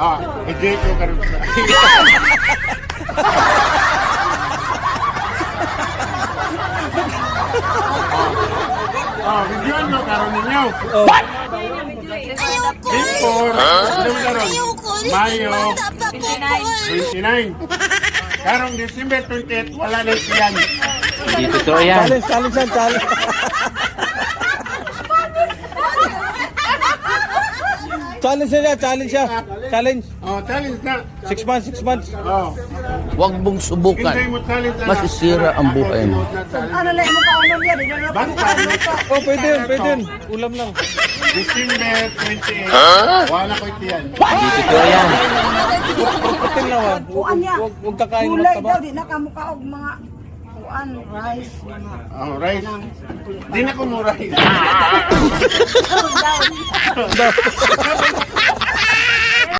Ejay ko karon. Videoan mo karon ninyo. What? Before, Mayo 29. Karong December 28, wala na yan. Hindi totoo yan. Challenge. Challenge siya. Challenge. Challenge na. 6 months. Huwag mong subukan. Hindi mo challenge na. Masisira ang buhay mo. Ano lang mo ka ano yan? Pwede yun. Ulam lang. December 28, wala ko itiyan. Hindi totoo yan. Putin lang ah. Kuan niya. Huwag kakain ng Gulay taba. daw, di na kamukha og mga kuan, rice. Rice. Di na ko mo rice.